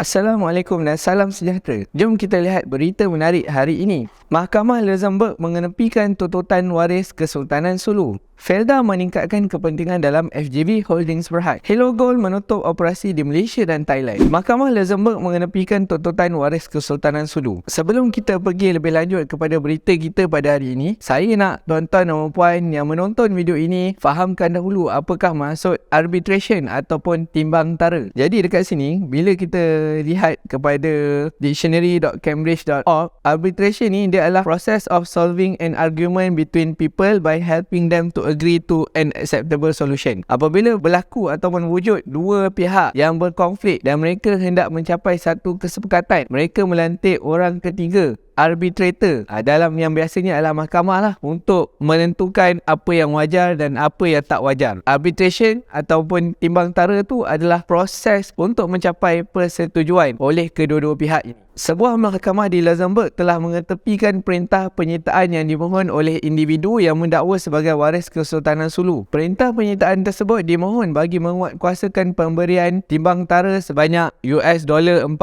Assalamualaikum dan salam sejahtera. Jom kita lihat berita menarik hari ini. Mahkamah Luxembourg mengenepikan tuntutan waris Kesultanan Sulu. Felda meningkatkan kepentingan dalam FJB Holdings Berhad. Hello Gold menutup operasi di Malaysia dan Thailand. Mahkamah Luxembourg mengenepikan tuntutan waris Kesultanan Sulu. Sebelum kita pergi lebih lanjut kepada berita kita pada hari ini, saya nak tuan-tuan dan puan yang menonton video ini fahamkan dahulu apakah maksud arbitration ataupun timbang tara. Jadi dekat sini, bila kita lihat kepada dictionary.cambridge.org, arbitration ni dia adalah process of solving an argument between people by helping them to agree to an acceptable solution. Apabila berlaku ataupun wujud dua pihak yang berkonflik dan mereka hendak mencapai satu kesepakatan, mereka melantik orang ketiga, arbitrator, dalam yang biasanya adalah mahkamah lah, untuk menentukan apa yang wajar dan apa yang tak wajar. Arbitration ataupun timbang tara tu adalah proses untuk mencapai persetujuan oleh kedua-dua pihak ini. Sebuah mahkamah di Luxembourg telah mengetepikan perintah penyitaan yang dimohon oleh individu yang mendakwa sebagai waris Kesultanan Sulu. Perintah penyitaan tersebut dimohon bagi menguatkuasakan pemberian timbang tara sebanyak $14.92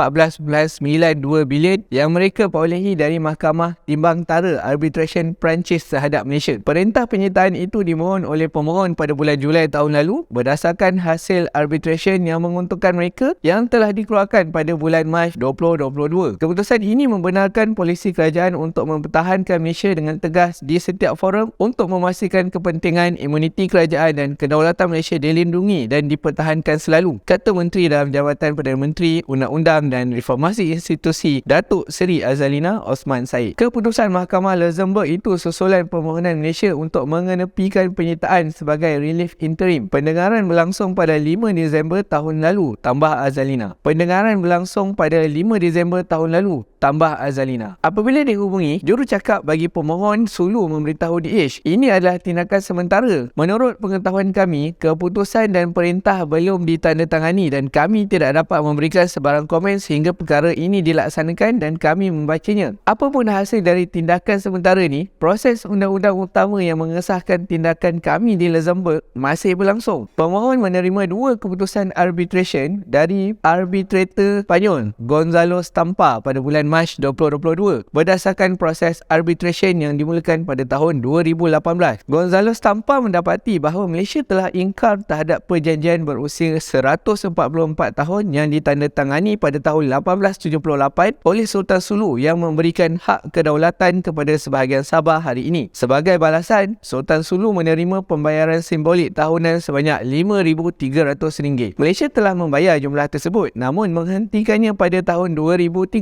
bilion yang mereka perolehi dari Mahkamah Timbang Tara Arbitration Perancis terhadap Malaysia. Perintah penyitaan itu dimohon oleh pemohon pada bulan Julai tahun lalu berdasarkan hasil arbitration yang menguntungkan mereka yang telah dikeluarkan pada bulan Mac 2022. Keputusan ini membenarkan polisi kerajaan untuk mempertahankan Malaysia dengan tegas di setiap forum untuk memastikan kepentingan imuniti kerajaan dan kedaulatan Malaysia dilindungi dan dipertahankan selalu, kata Menteri dalam Jabatan Perdana Menteri, Undang-Undang dan Reformasi Institusi Datuk Seri Azalina Osman Said. Keputusan Mahkamah Luxembourg itu susulan permohonan Malaysia untuk mengenepikan penyitaan sebagai relief interim. Pendengaran berlangsung pada 5 Disember tahun lalu, tambah Azalina. Pendengaran berlangsung pada 5 Disember tahun lalu, tambah Azalina. Apabila dihubungi, jurucakap bagi pemohon Sulu memberitahu DH, ini adalah tindakan sementara. Menurut pengetahuan kami, keputusan dan perintah belum ditandatangani dan kami tidak dapat memberikan sebarang komen sehingga perkara ini dilaksanakan dan kami membacanya. Apapun hasil dari tindakan sementara ni, proses undang-undang utama yang mengesahkan tindakan kami di Luxembourg masih berlangsung. Pemohon menerima dua keputusan arbitration dari arbitrator Spanyol, Gonzalo Stampa, pada bulan Mac 2022 berdasarkan proses arbitration yang dimulakan pada tahun 2018. Gonzalo Stampa mendapati bahawa Malaysia telah ingkar terhadap perjanjian berusia 144 tahun yang ditandatangani pada tahun 1878 oleh Sultan Sulu yang memberikan hak kedaulatan kepada sebahagian Sabah hari ini. Sebagai balasan, Sultan Sulu menerima pembayaran simbolik tahunan sebanyak RM5,300. Malaysia telah membayar jumlah tersebut namun menghentikannya pada tahun 2013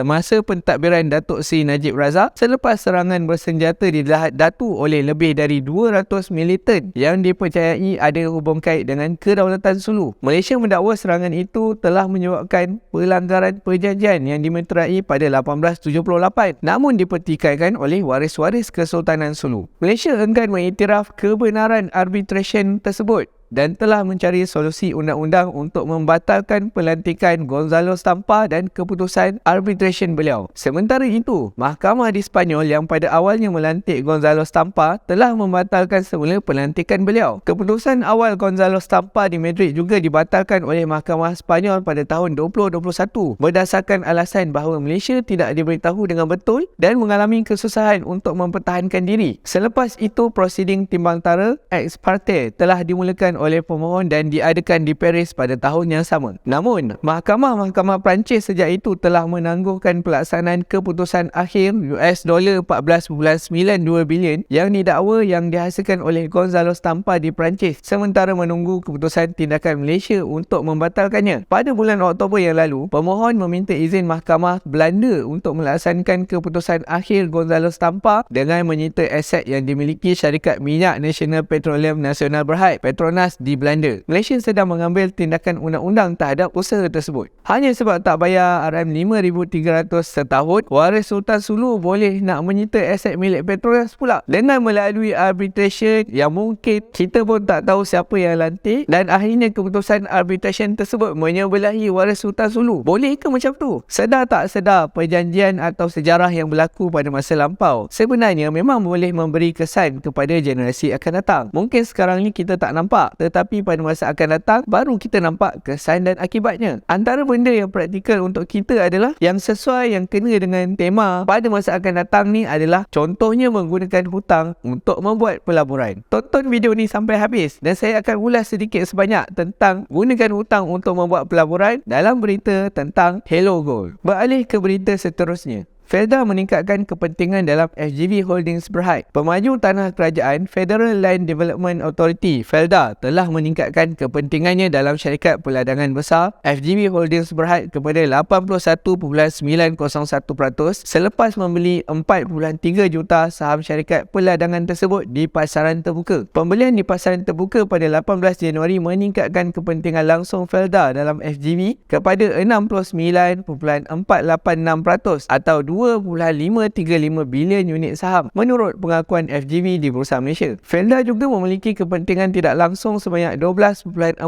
semasa pentadbiran Datuk Seri Najib Razak selepas serangan bersenjata di Lahad Datu oleh lebih dari 200 militan yang dipercayai ada hubung kait dengan kedaulatan Sulu. Malaysia mendakwa serangan itu telah menyebabkan pelanggaran perjanjian yang dimeterai pada 1878 namun dipertikaikan oleh waris-waris Kesultanan Sulu. Malaysia enggan mengiktiraf kebenaran arbitration tersebut dan telah mencari solusi undang-undang untuk membatalkan pelantikan Gonzalo Stampa dan keputusan arbitration beliau. Sementara itu, mahkamah di Spanyol yang pada awalnya melantik Gonzalo Stampa telah membatalkan semula pelantikan beliau. Keputusan awal Gonzalo Stampa di Madrid juga dibatalkan oleh mahkamah Spanyol pada tahun 2021 berdasarkan alasan bahawa Malaysia tidak diberitahu dengan betul dan mengalami kesusahan untuk mempertahankan diri. Selepas itu, prosiding timbang tara ex parte telah dimulakan oleh pemohon dan diadakan di Paris pada tahun yang sama. Namun, mahkamah-mahkamah Perancis sejak itu telah menangguhkan pelaksanaan keputusan akhir $14.92 bilion yang didakwa yang dihasilkan oleh Gonzalo Stampa di Perancis sementara menunggu keputusan tindakan Malaysia untuk membatalkannya. Pada bulan Oktober yang lalu, pemohon meminta izin mahkamah Belanda untuk melaksanakan keputusan akhir Gonzalo Stampa dengan menyita aset yang dimiliki syarikat minyak National Petroleum Nasional Berhad, Petronas, di Belanda. Malaysia sedang mengambil tindakan undang-undang terhadap usaha tersebut. Hanya sebab tak bayar RM5,300 setahun, waris Sultan Sulu boleh nak menyita aset milik Petronas pula dengan melalui arbitration yang mungkin kita pun tak tahu siapa yang lantik dan akhirnya keputusan arbitration tersebut menyebelahi waris Sultan Sulu. Boleh ke macam tu? Sedar tak sedar perjanjian atau sejarah yang berlaku pada masa lampau sebenarnya memang boleh memberi kesan kepada generasi akan datang. Mungkin sekarang ni kita tak nampak tetapi pada masa akan datang baru kita nampak kesan dan akibatnya. Antara benda yang praktikal untuk kita adalah yang sesuai, yang kena dengan tema pada masa akan datang ni adalah contohnya menggunakan hutang untuk membuat pelaburan. Tonton video ni sampai habis dan saya akan ulas sedikit sebanyak tentang gunakan hutang untuk membuat pelaburan dalam berita tentang Hello Gold. Beralih ke berita seterusnya. Felda meningkatkan kepentingan dalam FGV Holdings Berhad. Pemaju tanah kerajaan Federal Land Development Authority (Felda) telah meningkatkan kepentingannya dalam syarikat peladangan besar FGV Holdings Berhad kepada 81.901% selepas membeli 4.3 juta saham syarikat peladangan tersebut di pasaran terbuka. Pembelian di pasaran terbuka pada 18 Januari meningkatkan kepentingan langsung Felda dalam FGV kepada 69.486% atau 2.535 bilion unit saham menurut pengakuan FGV di Bursa Malaysia. Felda juga memiliki kepentingan tidak langsung sebanyak 12.415%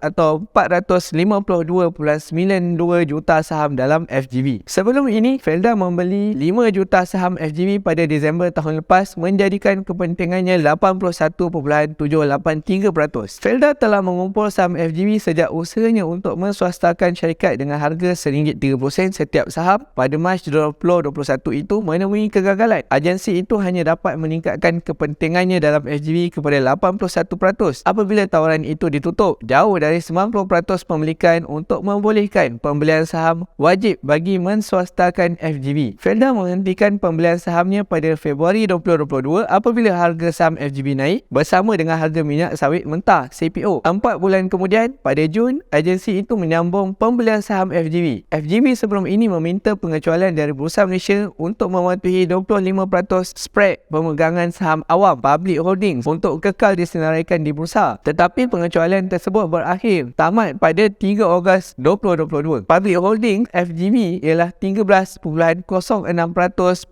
atau 452.92 juta saham dalam FGV. Sebelum ini, Felda membeli 5 juta saham FGV pada Disember tahun lepas menjadikan kepentingannya 81.783%. Felda telah mengumpul saham FGV sejak usahanya untuk menswastakan syarikat dengan harga RM1.30 setiap saham pada Mac 2021 itu menemui kegagalan. Agensi itu hanya dapat meningkatkan kepentingannya dalam FGV kepada 81% apabila tawaran itu ditutup, jauh dari 90% pemilikan untuk membolehkan pembelian saham wajib bagi menswastakan FGV. Felda menghentikan pembelian sahamnya pada Februari 2022 apabila harga saham FGV naik bersama dengan harga minyak sawit mentah CPO. 4 bulan kemudian, pada Jun, agensi itu menyambung pembelian saham FGV. FGV sebelum ini meminta pengecualian dari Bursa Malaysia untuk mematuhi 25% spread pemegangan saham awam public holdings untuk kekal disenaraikan di bursa. Tetapi pengecualian tersebut berakhir tamat pada 3 Ogos 2022. Public holdings FGV ialah 13.06%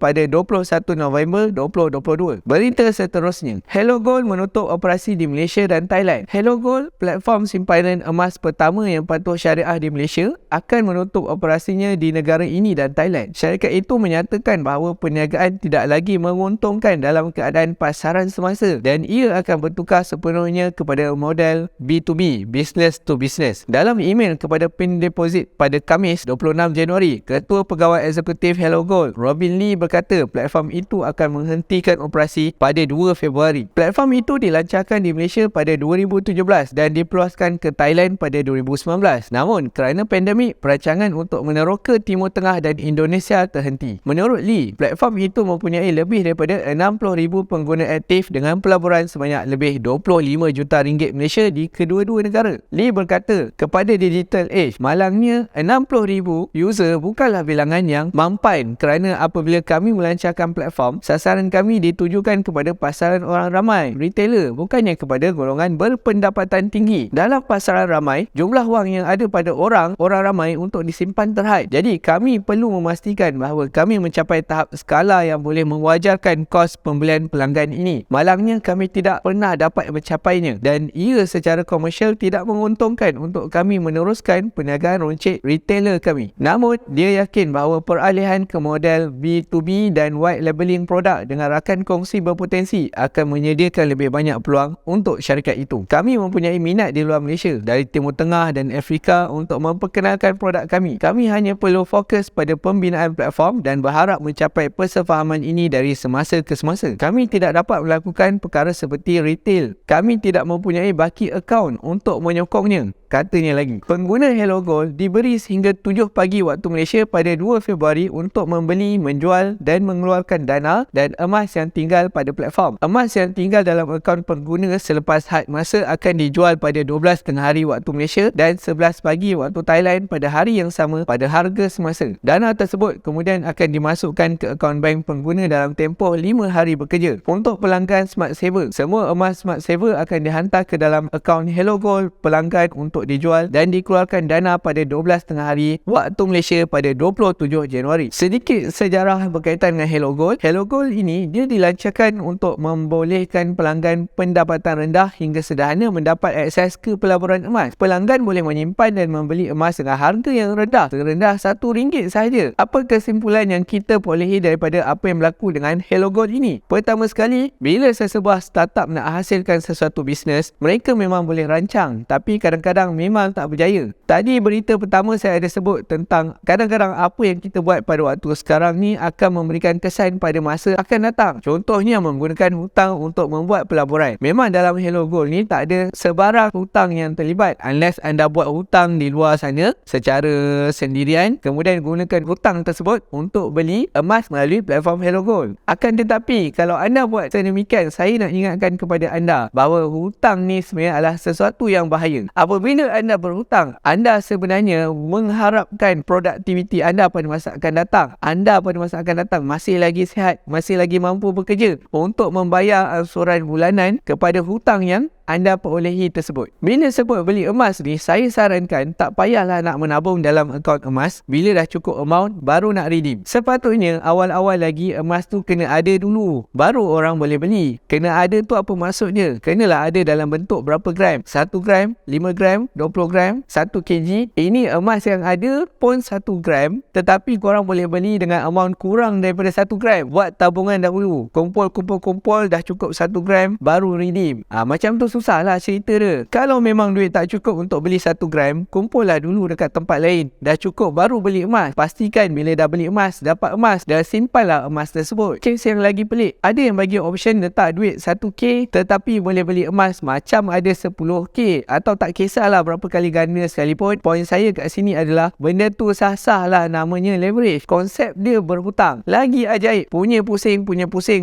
pada 21 November 2022. Berita seterusnya. Hello Gold menutup operasi di Malaysia dan Thailand. Hello Gold, platform simpanan emas pertama yang patuh syariah di Malaysia, akan menutup operasinya di negara ini dan Thailand. Syarikat itu menyatakan bahawa perniagaan tidak lagi menguntungkan dalam keadaan pasaran semasa dan ia akan bertukar sepenuhnya kepada model B2B, business to business. Dalam email kepada PIN Deposit pada Khamis 26 Januari, Ketua Pegawai Eksekutif Hello Gold, Robin Lee berkata platform itu akan menghentikan operasi pada 2 Februari. Platform itu dilancarkan di Malaysia pada 2017 dan dipeluaskan ke Thailand pada 2019. Namun, kerana pandemik, perancangan untuk meneroka Timur Tengah dan Indonesia terhenti. Menurut Lee, platform itu mempunyai lebih daripada 60,000 pengguna aktif dengan pelaburan sebanyak lebih 25 juta ringgit Malaysia di kedua-dua negara. Lee berkata, kepada Digital Age, malangnya 60,000 user bukanlah bilangan yang mampan kerana apabila kami melancarkan platform, sasaran kami ditujukan kepada pasaran orang ramai, retailer, bukannya kepada golongan berpendapatan tinggi. Dalam pasaran ramai, jumlah wang yang ada pada orang ramai untuk disimpan terhad. Jadi, kami perlu memastikan bahawa kami mencapai tahap skala yang boleh mewajarkan kos pembelian pelanggan ini. Malangnya kami tidak pernah dapat mencapainya dan ia secara komersial tidak menguntungkan untuk kami meneruskan perniagaan runcit retailer kami. Namun, dia yakin bahawa peralihan ke model B2B dan white labeling produk dengan rakan kongsi berpotensi akan menyediakan lebih banyak peluang untuk syarikat itu. Kami mempunyai minat di luar Malaysia, dari Timur Tengah dan Afrika untuk memperkenalkan produk kami. Kami hanya perlu fokus pada pembinaan platform dan berharap mencapai persefahaman ini dari semasa ke semasa. Kami tidak dapat melakukan perkara seperti retail. Kami tidak mempunyai baki akaun untuk menyokongnya, katanya lagi. Pengguna Hello Gold diberi sehingga 7 pagi waktu Malaysia pada 2 Februari untuk membeli, menjual dan mengeluarkan dana dan emas yang tinggal pada platform. Emas yang tinggal dalam akaun pengguna selepas had masa akan dijual pada 12 tengah hari waktu Malaysia dan 11 pagi waktu Thailand pada hari yang sama pada harga semasa. Dana tersebut kemudian akan dimasukkan ke akaun bank pengguna dalam tempoh 5 hari bekerja. Untuk pelanggan Smart Saver, semua emas Smart Saver akan dihantar ke dalam akaun Hello Gold pelanggan untuk dijual dan dikeluarkan dana pada 12 tengah hari waktu Malaysia pada 27 Januari. Sedikit sejarah berkaitan dengan Hello Gold. Hello Gold ini dia dilancarkan untuk membolehkan pelanggan pendapatan rendah hingga sederhana mendapat akses ke pelaburan emas. Pelanggan boleh menyimpan dan membeli emas dengan harga yang rendah, terendah RM1 sahaja saja. Apa kesimpulan yang kita perolehi daripada apa yang berlaku dengan Hello Gold ini? Pertama sekali, bila sesebuah startup nak hasilkan sesuatu bisnes, mereka memang boleh rancang, tapi kadang-kadang memang tak berjaya. Tadi berita pertama saya ada sebut tentang kadang-kadang apa yang kita buat pada waktu sekarang ni akan memberikan kesan pada masa akan datang. Contohnya menggunakan hutang untuk membuat pelaburan. Memang dalam Hello Gold ni tak ada sebarang hutang yang terlibat, unless anda buat hutang di luar sana secara sendirian, kemudian gunakan hutang tersebut untuk beli emas melalui platform Hello Gold. Akan tetapi kalau anda buat sedemikian, saya nak ingatkan kepada anda bahawa hutang ni sebenarnya adalah sesuatu yang bahaya. Apabila anda berhutang, anda sebenarnya mengharapkan produktiviti anda pada masa akan datang. Anda pada masa akan datang masih lagi sihat, masih lagi mampu bekerja untuk membayar angsuran bulanan kepada hutang yang anda perolehi tersebut. Bila sebut beli emas ni, saya sarankan tak payahlah nak menabung dalam akaun emas. Bila dah cukup amount, baru nak redeem. Sepatutnya awal-awal lagi emas tu kena ada dulu, baru orang boleh beli. Kena ada tu apa maksudnya? Kenalah ada dalam bentuk berapa gram? 1 gram, 5 gram, 20 gram, 1 kg. Ini emas yang ada pun 1 gram, tetapi korang boleh beli dengan amount kurang daripada 1 gram. Buat tabungan dahulu, kumpul dah cukup 1 gram, baru redeem. Macam tu susahlah cerita dia. Kalau memang duit tak cukup untuk beli 1 gram, kumpullah dulu dekat tempat lain. Dah cukup baru beli emas. Pastikan bila dah beli emas, dapat emas, dah simpanlah emas tersebut. Kes yang lagi pelik, ada yang bagi option letak duit 1k tetapi boleh beli emas macam ada 10k, atau tak kisahlah berapa kali ganda sekalipun. Poin saya kat sini adalah benda tu sah-sah lah, namanya leverage. Konsep dia berhutang. Lagi ajaib, punya pusing,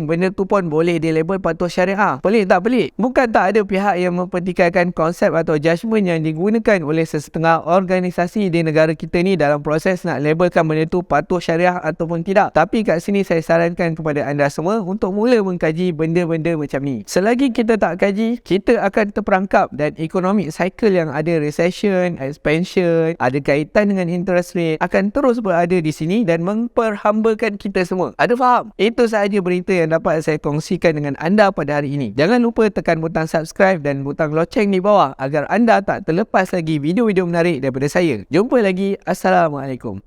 benda tu pun boleh dilabel patuh syariah. Pelik tak pelik? Bukan tak ada pihak yang mempertikaikan konsep atau judgement yang digunakan oleh sesetengah organisasi di negara kita ni dalam proses nak labelkan benda tu patuh syariah ataupun tidak. Tapi kat sini saya sarankan kepada anda semua untuk mula mengkaji benda-benda macam ni. Selagi kita tak kaji, kita akan terperangkap dan economic cycle yang ada recession, expansion, ada kaitan dengan interest rate akan terus berada di sini dan memperhambakan kita semua. Ada faham? Itu sahaja berita yang dapat saya kongsikan dengan anda pada hari ini. Jangan lupa tekan butang subscribe dan butang loceng di bawah agar anda tak terlepas lagi video-video menarik daripada saya. Jumpa lagi. Assalamualaikum.